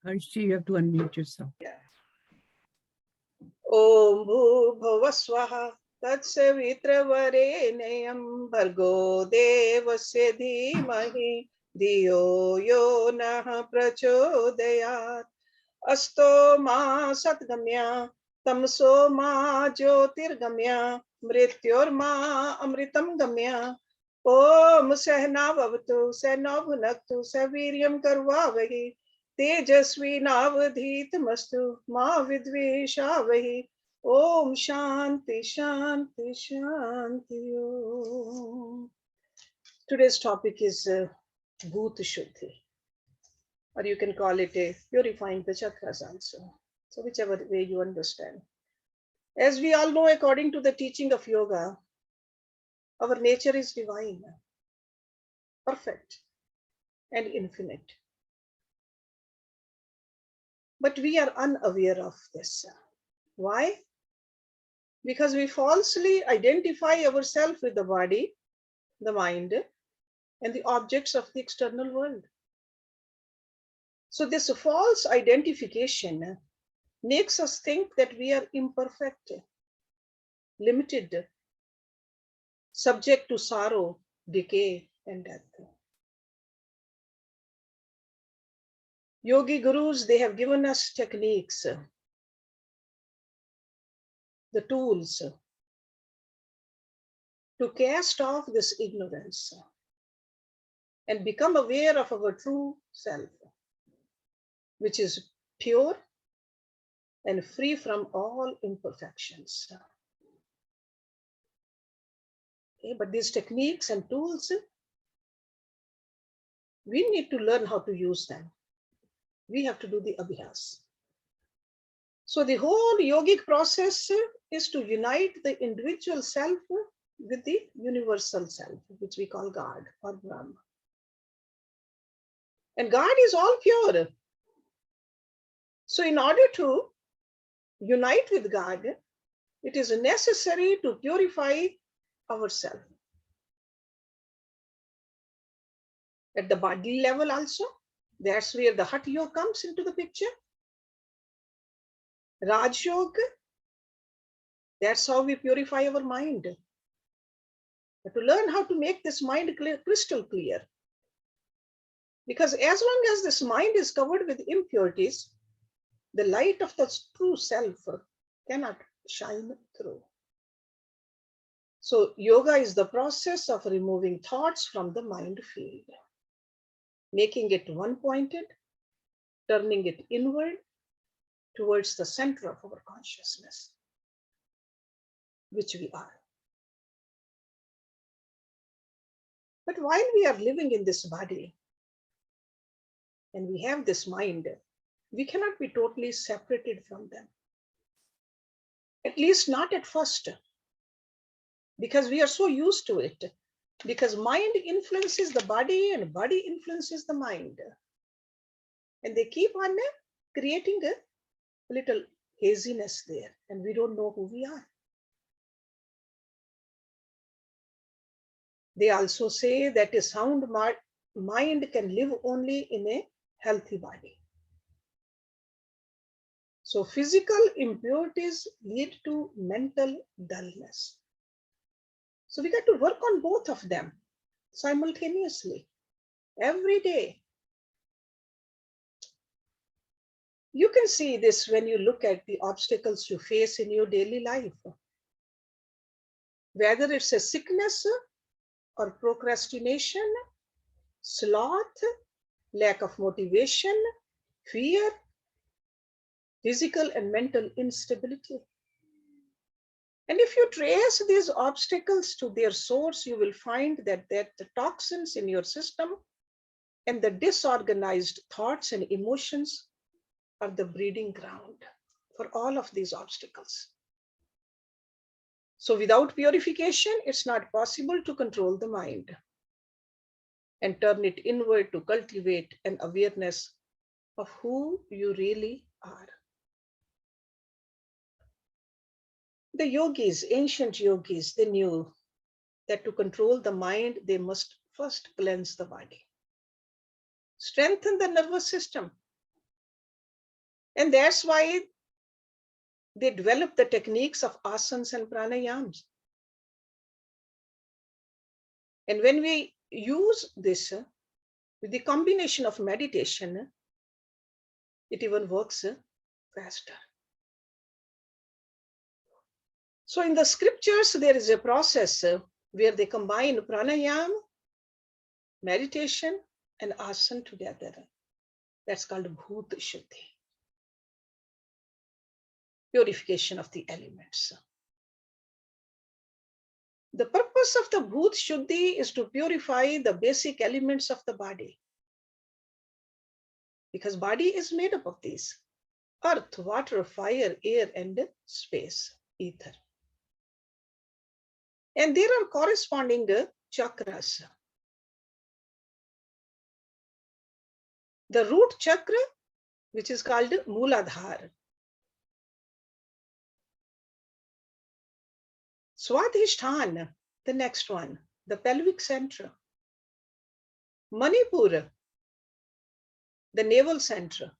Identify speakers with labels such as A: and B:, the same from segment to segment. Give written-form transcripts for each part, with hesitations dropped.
A: Hersh, you have to unmute yourself.
B: Yeah. Om Bhurbhuvah Swaha Tatsavitravarinyam Bhargo Devasya Dhimahi Dhiyo Yo Nah Prachodayat Asto Ma Satgamya Tamso Ma Jyotirgamya Mrityor Ma Amritam Gamya Om Sehna Bhavatu Sehna Bhunaktu Saviryam Karvavahi तेजस्वी नावधीतमस्तु मा विद्वेषावहि ओम शांति शांति Shanti Om. Today's topic is Bhuta Shuddhi, or you can call it a purifying the chakras also. So whichever way you understand. As we all know, according to the teaching of yoga, our nature is divine, perfect, and infinite. But we are unaware of this. Why? Because we falsely identify ourselves with the body, the mind, and the objects of the external world. So this false identification makes us think that we are imperfect, limited, subject to sorrow, decay, and death. Yogi gurus, they have given us techniques, the tools to cast off this ignorance and become aware of our true self, which is pure and free from all imperfections. Okay, but these techniques and tools, we need to learn how to use them. We have to do the abhyas. So the whole yogic process is to unite the individual self with the universal self, which we call God or Brahma. And God is all pure. So in order to unite with God, it is necessary to purify ourselves. At the body level also, that's where the Hatha Yoga comes into the picture. Raj Yoga, that's how we purify our mind. But to learn how to make this mind crystal clear. Because as long as this mind is covered with impurities, the light of the true self cannot shine through. So yoga is the process of removing thoughts from the mind field, making it one-pointed, turning it inward towards the center of our consciousness, which we are. But while we are living in this body and we have this mind, we cannot be totally separated from them. At least not at first, because we are so used to it. Because mind influences the body and body influences the mind. And they keep on creating a little haziness there, and we don't know who we are. They also say that a sound mind can live only in a healthy body. So physical impurities lead to mental dullness. So we got to work on both of them simultaneously, every day. You can see this when you look at the obstacles you face in your daily life. Whether it's a sickness or procrastination, sloth, lack of motivation, fear, physical and mental instability. And if you trace these obstacles to their source, you will find that the toxins in your system and the disorganized thoughts and emotions are the breeding ground for all of these obstacles. So without purification, it's not possible to control the mind and turn it inward to cultivate an awareness of who you really are. The yogis, ancient yogis, they knew that to control the mind, they must first cleanse the body, strengthen the nervous system, And that's why they developed the techniques of asanas and pranayams. And when we use this with the combination of meditation, it even works faster. So in the scriptures, there is a process where they combine pranayam, meditation, and asana together. That's called Bhuta Shuddhi, purification of the elements. The purpose of the Bhuta Shuddhi is to purify the basic elements of the body. Because body is made up of these: earth, water, fire, air, and space, ether. And there are corresponding chakras. The root chakra, which is called Mooladhara. Swadhisthana, the next one, the pelvic center. Manipura, the navel center.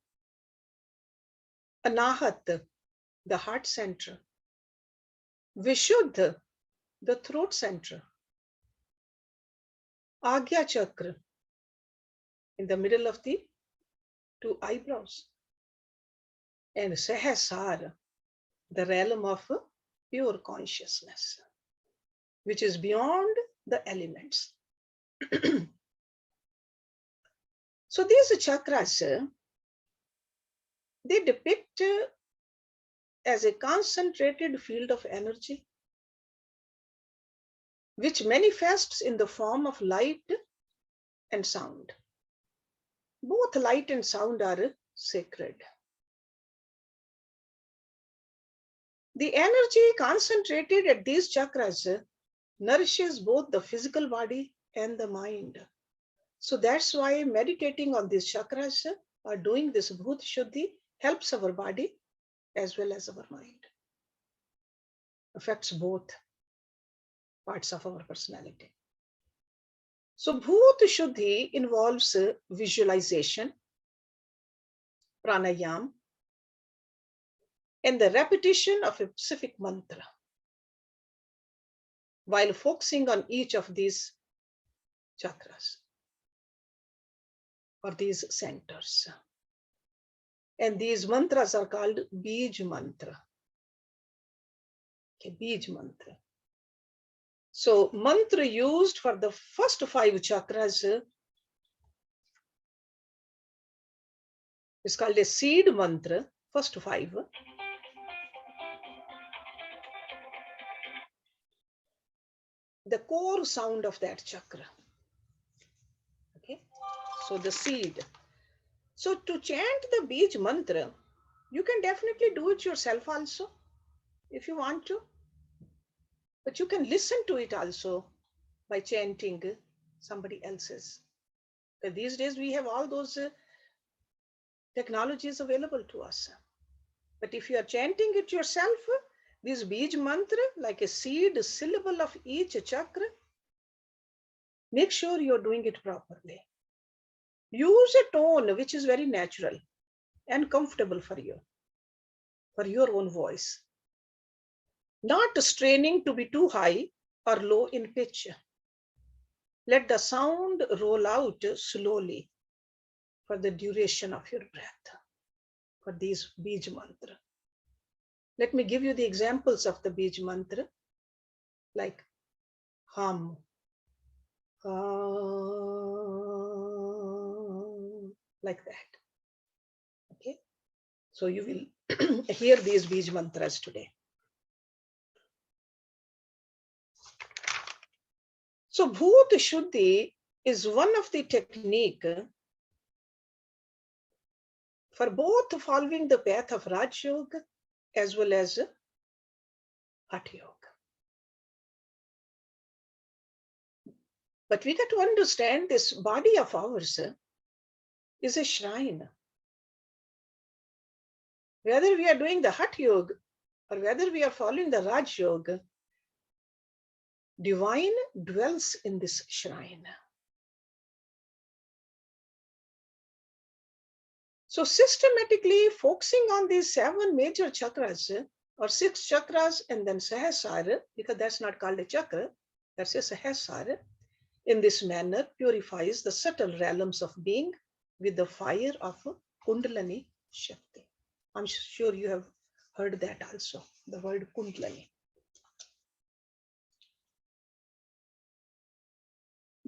B: Anahat, the heart center. Vishuddha, the throat center. Agya chakra, in the middle of the two eyebrows. And Sahasrara, the realm of pure consciousness, which is beyond the elements. So these chakras, they depict as a concentrated field of energy, which manifests in the form of light and sound. Both light and sound are sacred. The energy concentrated at these chakras nourishes both the physical body and the mind. So that's why meditating on these chakras or doing this Bhuta Shuddhi helps our body as well as our mind. Affects both parts of our personality. So Bhuta Shuddhi involves visualization, pranayam, and the repetition of a specific mantra while focusing on each of these chakras or these centers. And these mantras are called Bij mantra. Okay, Bij mantra. So mantra used for the first 5 chakras is called a seed mantra, first 5. The core sound of that chakra. Okay, so the seed. So to chant the Bij mantra, you can definitely do it yourself also if you want to. But you can listen to it also by chanting somebody else's. But these days we have all those technologies available to us. But if you are chanting it yourself, this Bij mantra, like a seed, a syllable of each chakra, make sure you're doing it properly. Use a tone which is very natural and comfortable for you, for your own voice. Not straining to be too high or low in pitch. Let the sound roll out slowly for the duration of your breath, for these Bij mantra. Let me give you the examples of the Bij mantra, like hum, like that. Okay, so you will hear these Bij mantras today. So Bhuta Shuddhi is one of the technique for both following the path of Raj Yoga as well as Hatha Yoga. But we got to understand this body of ours is a shrine. Whether we are doing the Hatha Yoga or whether we are following the Raj Yoga, divine dwells in this shrine. So systematically focusing on these 7 major chakras or 6 chakras and then Sahasrara, because that's not called a chakra, that's a Sahasrara, in this manner purifies the subtle realms of being with the fire of Kundalini Shakti. I'm sure you have heard that also, the word Kundalini.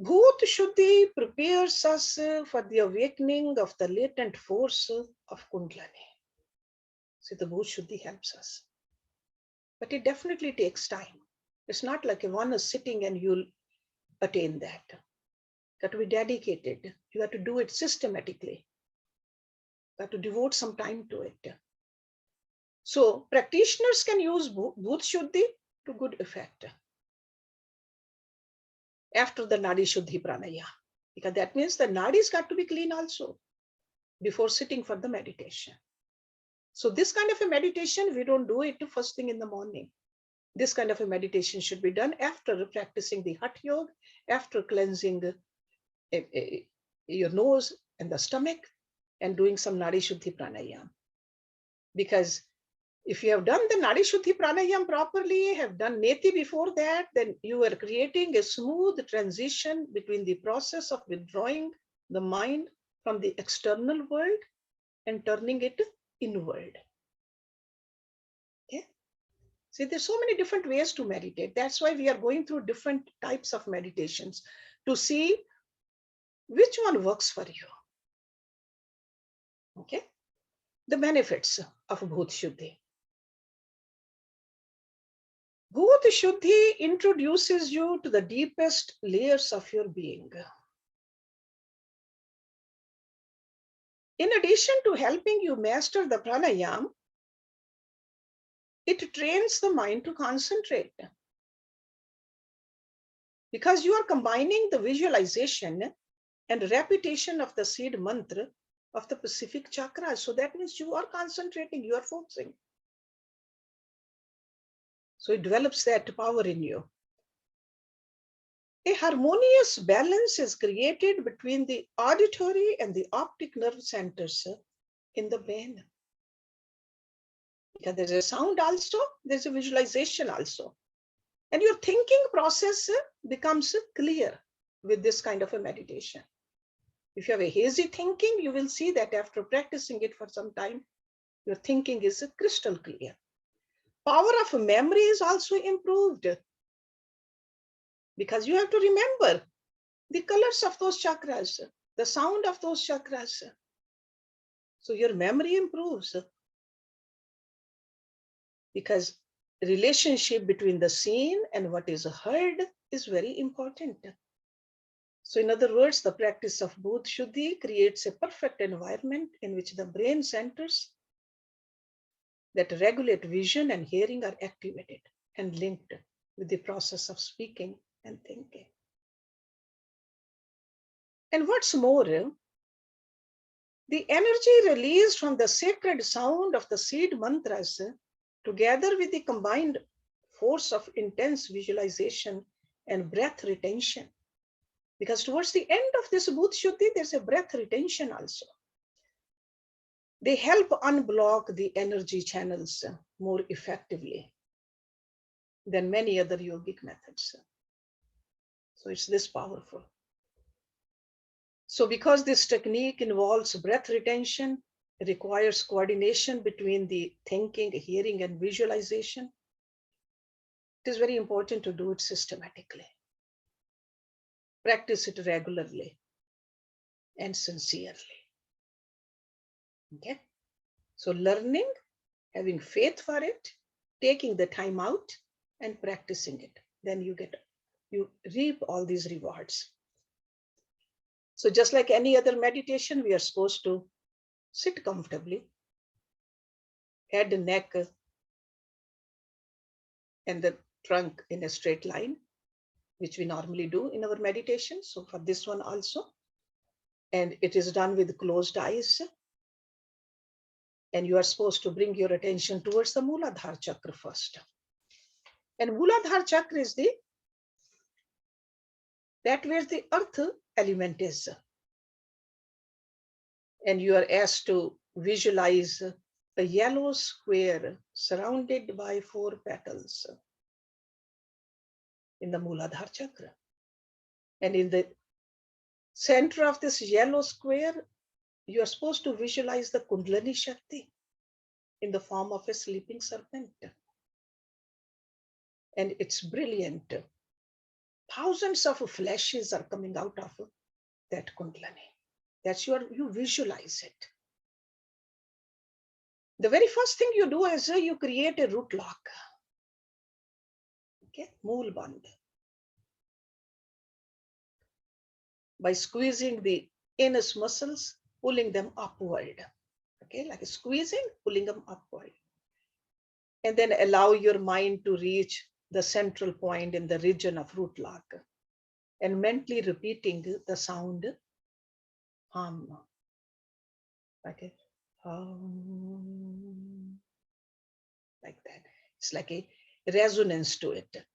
B: Bhuta Shuddhi prepares us for the awakening of the latent force of Kundalini. So the Bhuta Shuddhi helps us. But it definitely takes time. It's not like one is sitting and you'll attain that. You have to be dedicated. You have to do it systematically. You have to devote some time to it. So practitioners can use Bhuta Shuddhi to good effect after the Nadi Shuddhi Pranayama. Because that means the Nadi's got to be clean also before sitting for the meditation. So this kind of a meditation, we don't do it first thing in the morning. This kind of a meditation should be done after practicing the Hatha Yoga, after cleansing your nose and the stomach and doing some Nadi Shuddhi Pranayama. Because if you have done the Nadi Shuddhi Pranayama properly, have done Neti before that, then you are creating a smooth transition between the process of withdrawing the mind from the external world and turning it inward. Okay? See, there's so many different ways to meditate. That's why we are going through different types of meditations to see which one works for you. Okay? The benefits of Bhuta Shuddhi. Bhuta Shuddhi introduces you to the deepest layers of your being. In addition to helping you master the pranayama, it trains the mind to concentrate. Because you are combining the visualization and repetition of the seed mantra of the Pacific chakra. So that means you are concentrating, you are focusing. So it develops that power in you. A harmonious balance is created between the auditory and the optic nerve centers in the brain. Because there's a sound also, there's a visualization also. And your thinking process becomes clear with this kind of a meditation. If you have a hazy thinking, you will see that after practicing it for some time, your thinking is crystal clear. Power of memory is also improved because you have to remember the colors of those chakras, the sound of those chakras. So your memory improves because the relationship between the seen and what is heard is very important. So in other words, the practice of Bhuta Shuddhi creates a perfect environment in which the brain centers that regulate vision and hearing are activated and linked with the process of speaking and thinking. And what's more, the energy released from the sacred sound of the seed mantras, together with the combined force of intense visualization and breath retention, because towards the end of this Bhuta Shuddhi, there's a breath retention also. They help unblock the energy channels more effectively than many other yogic methods. So it's this powerful. So because this technique involves breath retention, it requires coordination between the thinking, hearing, and visualization. It is very important to do it systematically. Practice it regularly and sincerely. Okay? So learning, having faith for it, taking the time out and practicing it. Then you reap all these rewards. So just like any other meditation, we are supposed to sit comfortably, head, neck, and the trunk in a straight line, which we normally do in our meditation. So for this one also, and it is done with closed eyes. And you are supposed to bring your attention towards the Mooladhara chakra first. And Mooladhara chakra is that where the earth element is. And you are asked to visualize a yellow square surrounded by 4 petals in the Mooladhara chakra. And in the center of this yellow square, you are supposed to visualize the Kundalini Shakti in the form of a sleeping serpent. And it's brilliant. Thousands of flashes are coming out of that Kundalini. That's you visualize it. The very first thing you do is you create a root lock. Okay, Mool Band. By squeezing the anus muscles, pulling them upward. Okay, like squeezing, pulling them upward. And then allow your mind to reach the central point in the region of root lock. And mentally repeating the sound hum. Okay. Hum. Like that. It's like a resonance to it.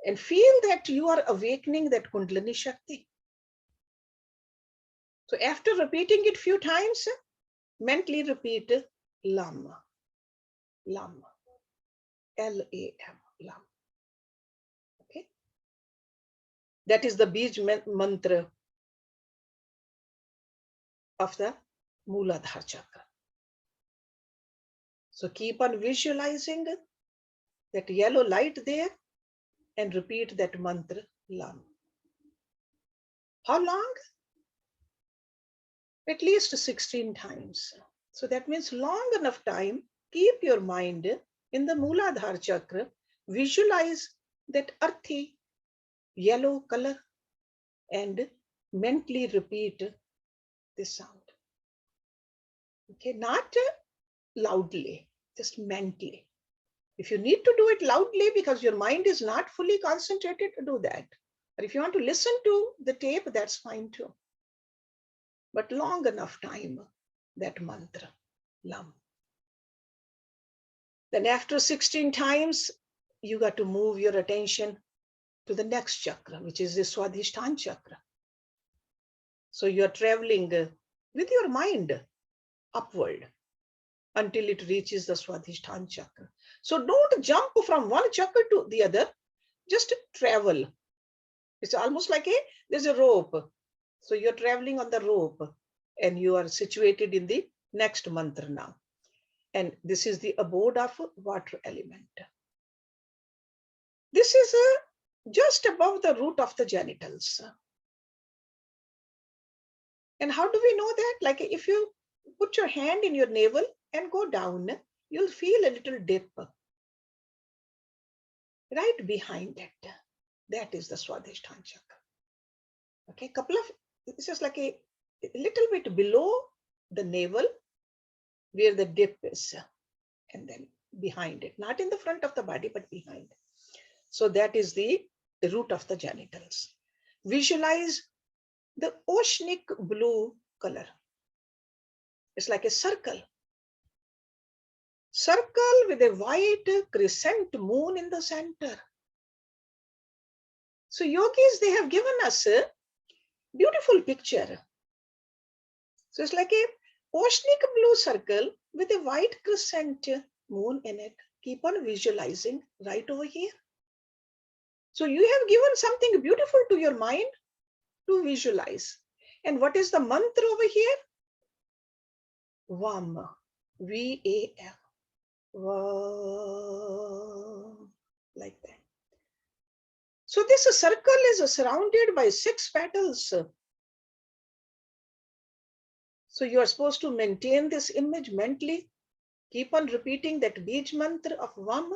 B: And feel that you are awakening that Kundalini Shakti. So after repeating it few times, mentally repeat Lam. Lam. Lam. Lam. Okay. That is the Bij mantra of the Mooladhara chakra. So keep on visualizing that yellow light there and repeat that mantra Lam. How long? At least 16 times. So that means long enough time. Keep your mind in the Mooladhara chakra. Visualize that earthy yellow color and mentally repeat this sound. Okay, not loudly, just mentally. If you need to do it loudly because your mind is not fully concentrated, do that. But if you want to listen to the tape, that's fine too. But long enough time, that mantra, Lam. Then after 16 times, you got to move your attention to the next chakra, which is the Swadhisthana chakra. So you are traveling with your mind upward until it reaches the Swadhisthana chakra. So don't jump from one chakra to the other, just travel. It's almost like there's a rope. So you're traveling on the rope and you are situated in the next mantra now. And this is the abode of water element. This is just above the root of the genitals. And how do we know that? Like if you put your hand in your navel and go down, you'll feel a little dip right behind it. That is the Swadhisthana chakra. Okay, this is like a little bit below the navel where the dip is, and then behind it, not in the front of the body, but behind. So that is the root of the genitals. Visualize the oceanic blue color. It's like a circle. Circle with a white crescent moon in the center. So yogis, they have given us a beautiful picture. So it's like a oceanic blue circle with a white crescent moon in it. Keep on visualizing right over here. So you have given something beautiful to your mind to visualize. And what is the mantra over here? Vam. V-A-M. Like that. So this circle is surrounded by 6 petals. So you are supposed to maintain this image mentally. Keep on repeating that Bij mantra of Vam,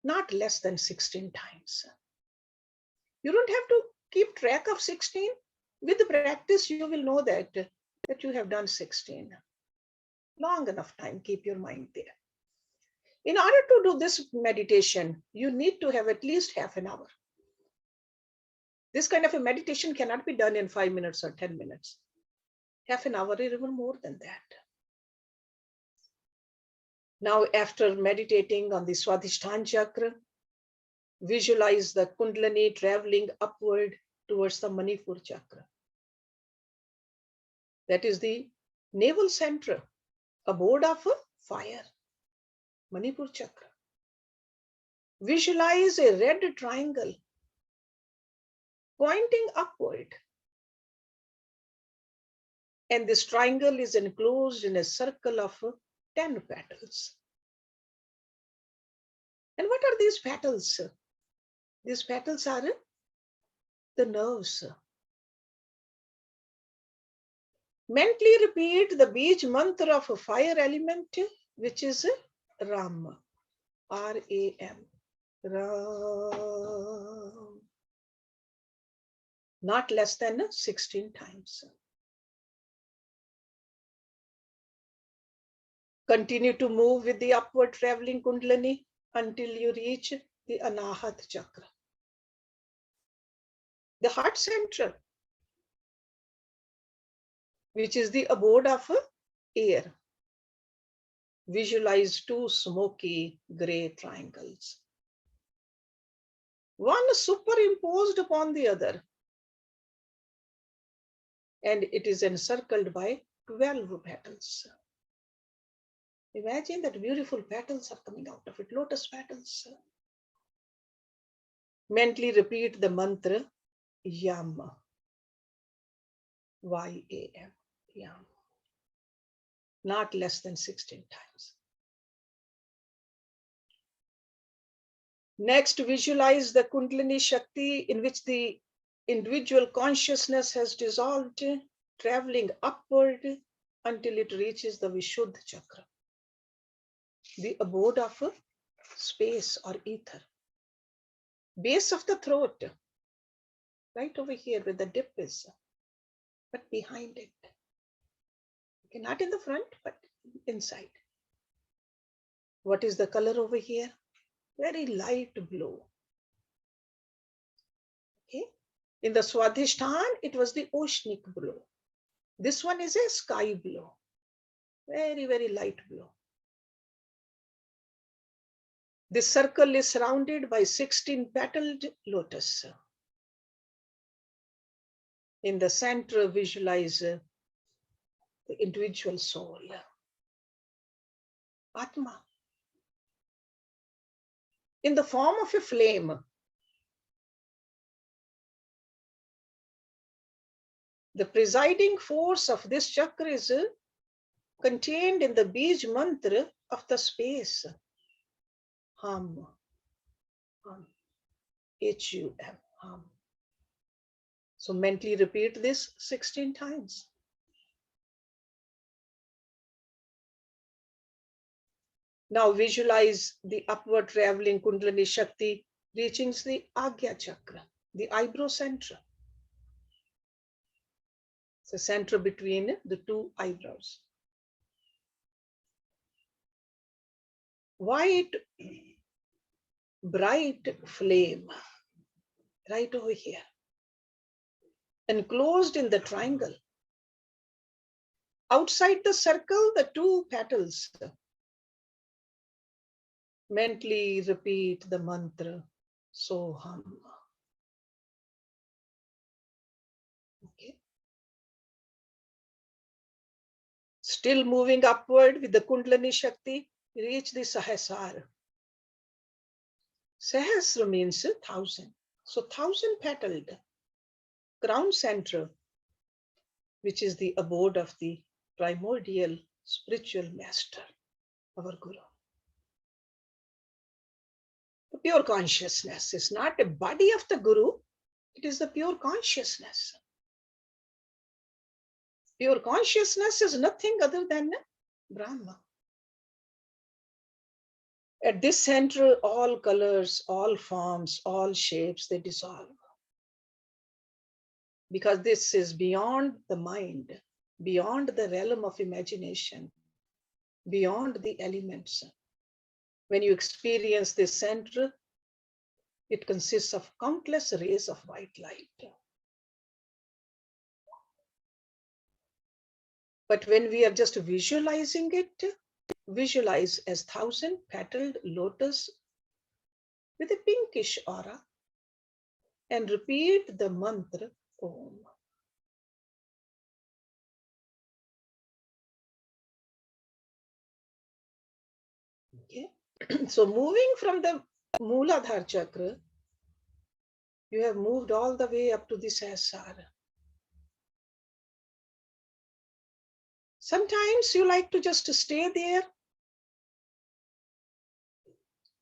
B: not less than 16 times. You don't have to keep track of 16. With the practice, you will know that you have done 16. Long enough time, keep your mind there. In order to do this meditation, you need to have at least half an hour. This kind of a meditation cannot be done in 5 minutes or 10 minutes. Half an hour or even more than that. Now, after meditating on the Swadhisthana chakra, visualize the Kundalini traveling upward towards the Manipur chakra. That is the navel center, abode of fire, Manipur chakra. Visualize a red triangle pointing upward. And this triangle is enclosed in a circle of 10 petals. And what are these petals? These petals are the nerves. Mentally repeat the Bij mantra of a fire element, which is Ram. R-A-M. Ram. Not less than 16 times. Continue to move with the upward traveling Kundalini until you reach the Anahat chakra, the heart center, which is the abode of air. Visualize two smoky gray triangles, one superimposed upon the other, and it is encircled by 12 petals. Imagine that beautiful petals are coming out of it, lotus petals. Mentally repeat the mantra Yam. Y-A-M. Yam. Not less than 16 times. Next, visualize the Kundalini Shakti in which the individual consciousness has dissolved, traveling upward until it reaches the Vishuddha chakra, the abode of space or ether. Base of the throat, right over here where the dip is, but behind it. Okay, not in the front, but inside. What is the color over here? Very light blue. Okay. In the Swadhisthana, it was the oceanic blue. This one is a sky blue. Very, very light blue. This circle is surrounded by 16 petaled lotus. In the center, visualize the individual soul, Atma, in the form of a flame. The presiding force of this chakra is contained in the Bij mantra of the space. Hum, hum, H-U-M, hum. So mentally repeat this 16 times. Now visualize the upward traveling Kundalini Shakti reaching the Agya chakra, the eyebrow center. It's a center between the two eyebrows. White, bright flame right over here, enclosed in the triangle. Outside the circle, the two petals. Mentally repeat the mantra, Soham. Okay. Still moving upward with the Kundalini Shakti, reach the Sahasrara. Sahasra means 1,000. So 1,000 petaled crown center, which is the abode of the primordial spiritual master, our Guru. The pure consciousness is not a body of the Guru, it is the pure consciousness. Pure consciousness is nothing other than Brahma. At this center, all colors, all forms, all shapes, they dissolve. Because this is beyond the mind, beyond the realm of imagination, beyond the elements. When you experience this center, it consists of countless rays of white light. But when we are just visualizing it, visualize as 1,000 petaled lotus with a pinkish aura and repeat the mantra Om. Okay. So moving from the Mooladhara chakra, you have moved all the way up to the Sahasrara. Sometimes you like to just stay there.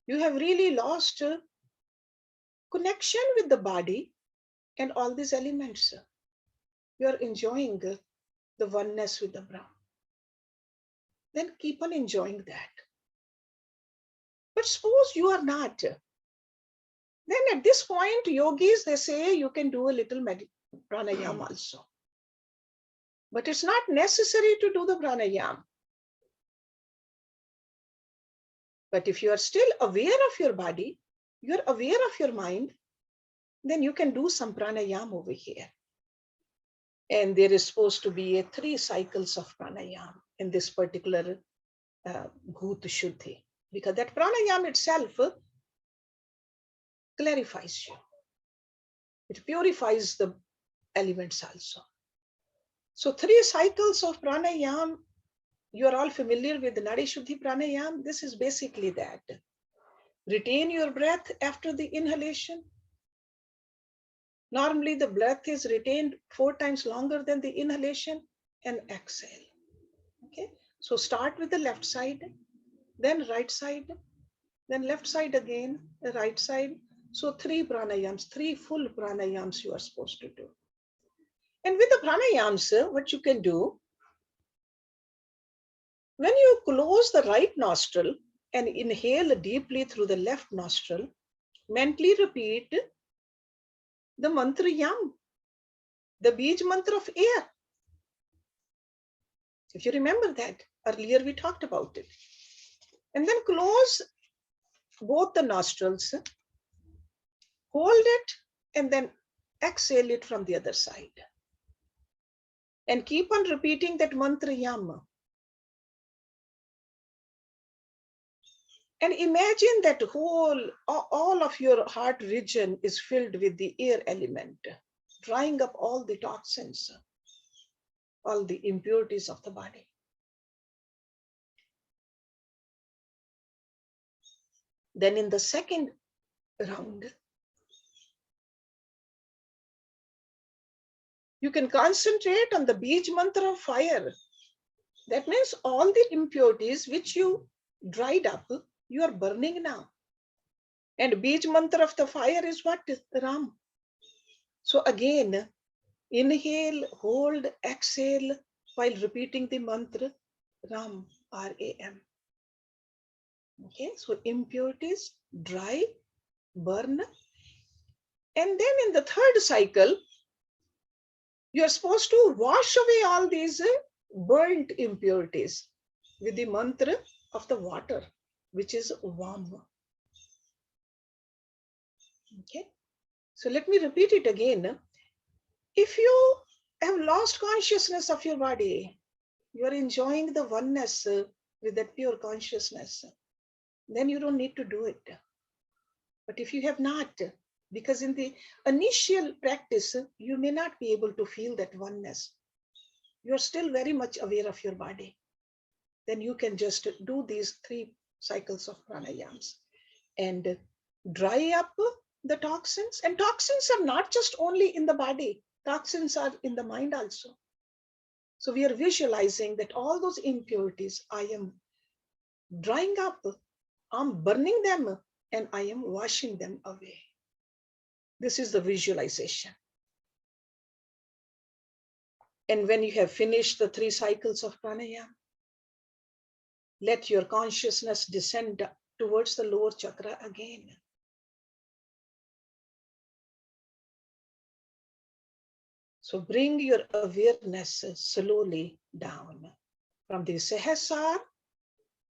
B: You have really lost connection with the body and all these elements. You are enjoying the oneness with the Brahman. Then keep on enjoying that. But suppose you are not. Then at this point, yogis, they say you can do a little pranayam also. But it's not necessary to do the pranayam. But if you are still aware of your body, you're aware of your mind, then you can do some pranayam over here. And there is supposed to be 3 cycles of pranayam in this particular Bhuta Shuddhi. Because that pranayam itself clarifies you. It purifies the elements also. So 3 cycles of pranayam, you are all familiar with the Nadi Shuddhi pranayam. This is basically that. Retain your breath after the inhalation. Normally the breath is retained 4 times longer than the inhalation, and exhale. Okay. So start with the left side, then right side, then left side again, the right side. So 3 pranayams, 3 full pranayams you are supposed to do. And with the pranayams, what you can do, when you close the right nostril and inhale deeply through the left nostril, mentally repeat the mantra yam, the beej mantra of air. If you remember that, earlier we talked about it. And then close both the nostrils, hold it, and then exhale it from the other side. And keep on repeating that mantra yam. And imagine that all of your heart region is filled with the air element, drying up all the toxins, all the impurities of the body. Then in the second round, you can concentrate on the beej mantra of fire. That means all the impurities which you dried up, you are burning now. And beej mantra of the fire is what? Ram. So again, inhale, hold, exhale while repeating the mantra Ram, R-A-M. Okay, so impurities, dry, burn. And then in the third cycle, you are supposed to wash away all these burnt impurities with the mantra of the water, which is Vam. Okay, so let me repeat it again. If you have lost consciousness of your body, you are enjoying the oneness with that pure consciousness, then you don't need to do it. But if you have not, because in the initial practice, you may not be able to feel that oneness. You're still very much aware of your body. Then you can just do these 3 cycles of pranayams and dry up the toxins. And toxins are not just only in the body, toxins are in the mind also. So we are visualizing that all those impurities, I am drying up, I'm burning them, and I am washing them away. This is the visualization. And when you have finished the 3 cycles of pranayama, let your consciousness descend towards the lower chakra again. So bring your awareness slowly down from the Sahasrara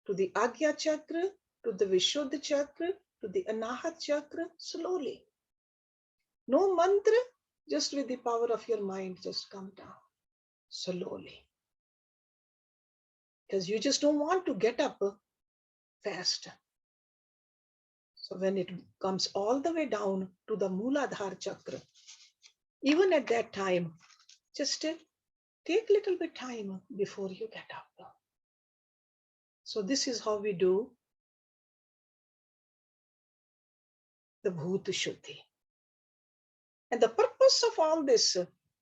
B: to the Agya chakra, to the Vishuddha chakra, to the Anahat chakra, slowly. No mantra, just with the power of your mind, just come down slowly. Because you just don't want to get up fast. So when it comes all the way down to the Mooladhara chakra, even at that time, just take a little bit time before you get up. So this is how we do the Bhuta Shuddhi. And the purpose of all this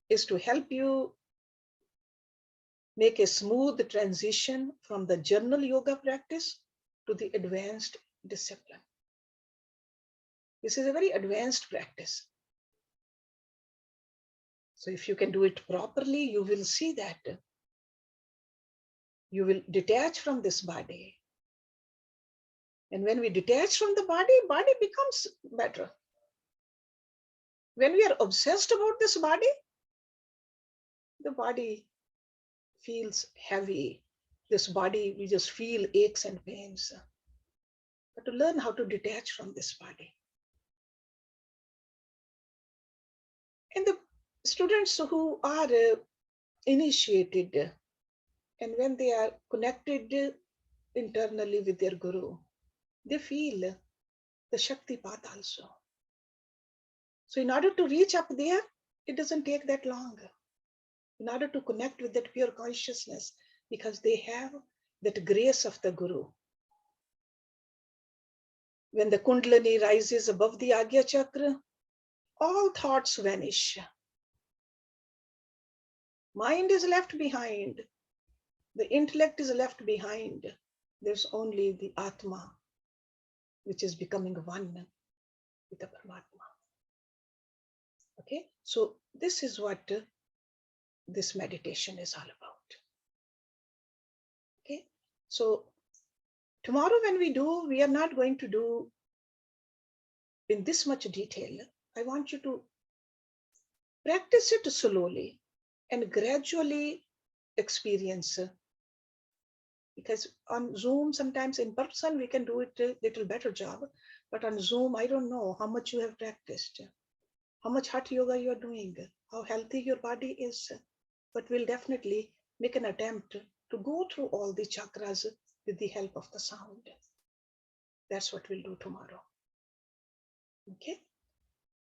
B: is to help you make a smooth transition from the journal yoga practice to the advanced discipline. This is a very advanced practice. So if you can do it properly, you will see that you will detach from this body. And when we detach from the body, body becomes better. When we are obsessed about this body, the body feels heavy. This body, we just feel aches and pains. But to learn how to detach from this body. And the students who are initiated, and when they are connected internally with their guru, they feel the Shakti path also. So in order to reach up there, it doesn't take that long. In order to connect with that pure consciousness, because they have that grace of the guru. When the Kundalini rises above the Agya Chakra, all thoughts vanish. Mind is left behind. The intellect is left behind. There's only the Atma, which is becoming one with the Paramatma. Okay, so this is what this meditation is all about. Okay, so tomorrow when we are not going to do in this much detail. I want you to practice it slowly and gradually experience. Because on Zoom, sometimes in person, we can do it a little better job. But on Zoom, I don't know how much you have practiced, how much hatha yoga you are doing, how healthy your body is. But we'll definitely make an attempt to go through all the chakras with the help of the sound. That's what we'll do tomorrow. Okay,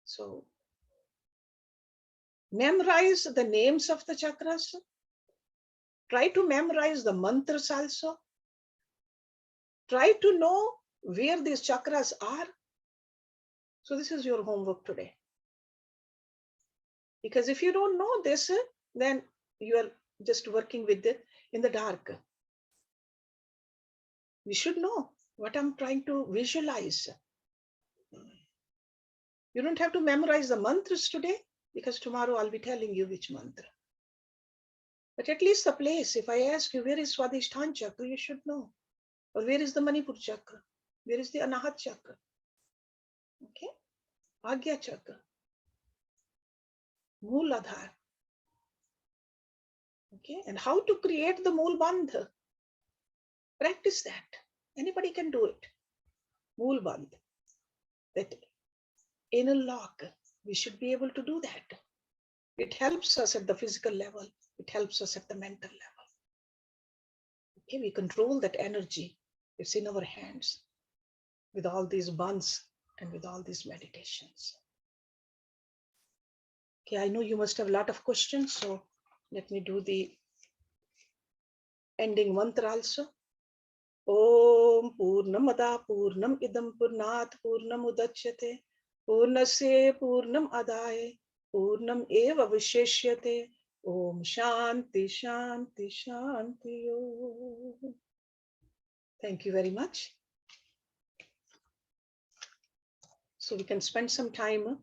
B: so memorize the names of the chakras. Try to memorize the mantras also. Try to know where these chakras are. So this is your homework today. Because if you don't know this, then you are just working with it in the dark. We should know what I'm trying to visualize. You don't have to memorize the mantras today, because tomorrow I'll be telling you which mantra. But at least the place, if I ask you, where is Swadhisthana Chakra, you should know. Or where is the Manipur Chakra? Where is the Anahat Chakra? Okay, Agya Chakra, Mooladhara. Okay, and how to create the Mool Bandha. Practice that. Anybody can do it. Mool Bandha. That inner lock, we should be able to do that. It helps us at the physical level. It helps us at the mental level. Okay, we control that energy. It's in our hands with all these bandhs and with all these meditations. Okay, I know you must have a lot of questions, so let me do the ending mantra also. Om Purnamada Purnam Idam Purnat Purnam Udachyate Purnasya Purnam Adaya Purnam Eva Visheshyate Om Shanti Shanti Shanti Om. Thank you very much. So we can spend some time